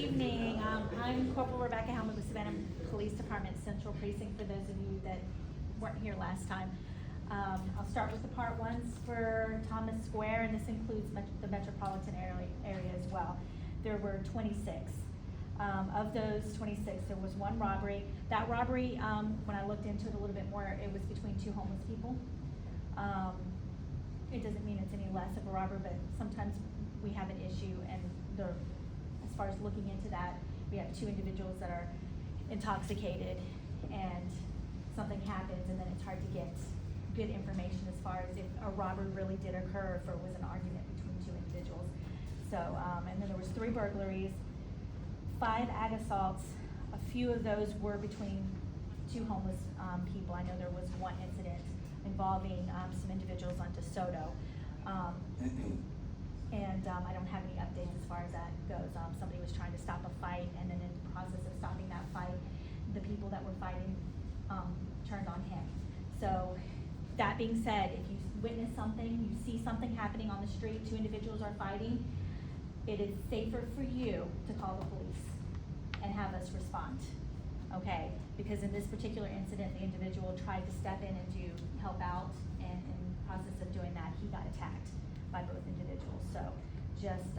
evening. I'm Corporal Rebecca Helmick with Savannah Police Department Central Precinct, for those of you that weren't here last time. I'll start with the part ones for Thomas Square, and this includes the metropolitan area as well. There were 26. Of those 26, there was one robbery. That robbery, when I looked into it a little bit more, it was between two homeless people. It doesn't mean it's any less of a robbery, but sometimes we have an issue, and as far as looking into that, we have two individuals that are intoxicated, and something happens, and then it's hard to get good information as far as if a robbery really did occur, or if it was an argument between two individuals. So, and then there was 3 burglaries, 5 ag assaults. A few of those were between two homeless people. I know there was one incident involving some individuals on DeSoto. I don't have any updates as far as that goes. Somebody was trying to stop a fight, and then in the process of stopping that fight, the people that were fighting turned on him. So that being said, if you witness something, you see something happening on the street, 2 individuals are fighting, it is safer for you to call the police and have us respond, okay? Because in this particular incident, the individual tried to step in and help out, and in the process of doing that, he got attacked by both individuals. So just,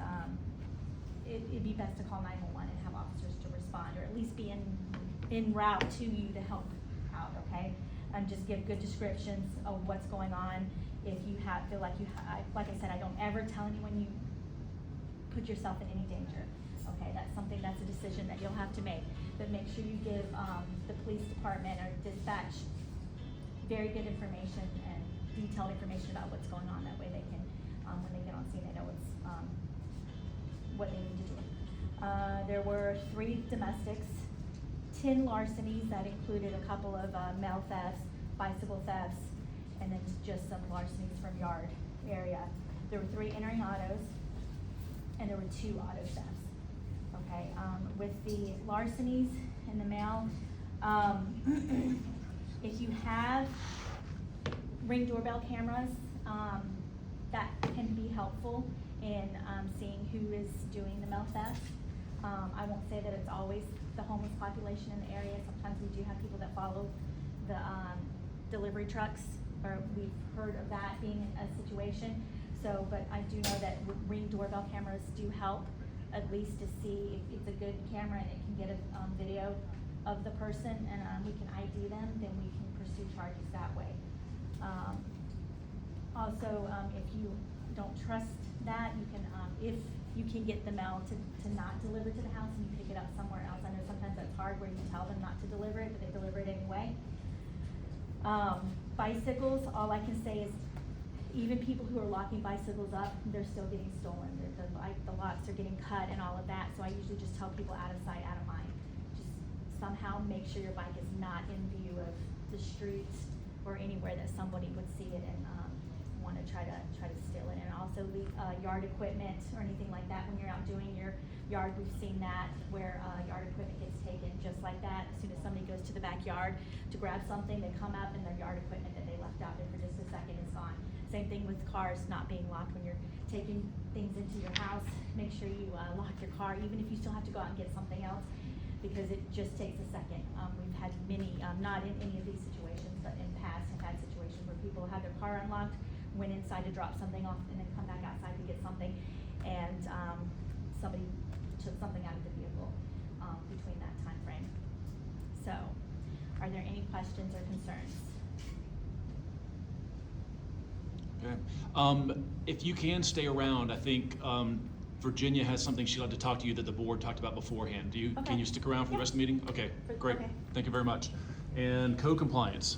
it'd be best to call 911 and have officers to respond, or at least be en route to you to help out, okay? And just give good descriptions of what's going on. If you feel like like I said, I don't ever tell anyone you put yourself in any danger, okay? That's a decision that you'll have to make. But make sure you give the police department or dispatch very good information and detailed information about what's going on. That way they can, when they get on scene, they know what they need to do. There were 3 domestics, 10 larcenies that included a couple of mail thefts, bicycle thefts, and then just some larcenies from yard area. There were 3 entering autos, and there were 2 auto thefts. Okay, with the larcenies and the mail, if you have Ring doorbell cameras, that can be helpful in seeing who is doing the mail theft. I won't say that it's always the homeless population in the area. Sometimes we do have people that follow the delivery trucks, or we've heard of that being a situation. So, but I do know that Ring doorbell cameras do help, at least to see if it's a good camera and it can get a video of the person, and we can ID them, then we can pursue charges that way. Also, if you don't trust that, you can, if you can get the mail to not deliver to the house and you pick it up somewhere else. I know sometimes that's hard where you tell them not to deliver it, but they deliver it anyway. Bicycles, all I can say is even people who are locking bicycles up, they're still getting stolen. The locks are getting cut and all of that, so I usually just tell people out of sight, out of mind. Just somehow make sure your bike is not in view of the streets or anywhere that somebody would see it and want to try to steal it. And also leave yard equipment or anything like that when you're out doing your yard. We've seen that where yard equipment gets taken just like that. As soon as somebody goes to the backyard to grab something, they come up and their yard equipment that they left out there for just a second is gone. Same thing with cars not being locked. When you're taking things into your house, make sure you lock your car, even if you still have to go out and get something else, because it just takes a second. We've had many, not in any of these situations, but in past have had situations where people have their car unlocked, went inside to drop something off, and then come back outside to get something, and somebody took something out of the vehicle between that time frame. So, are there any questions or concerns? Okay. If you can stay around, I think Virginia has something she'd like to talk to you that the board talked about beforehand. Okay. Can you stick around for the rest of the meeting? Okay, great. Okay. Thank you very much. And code compliance.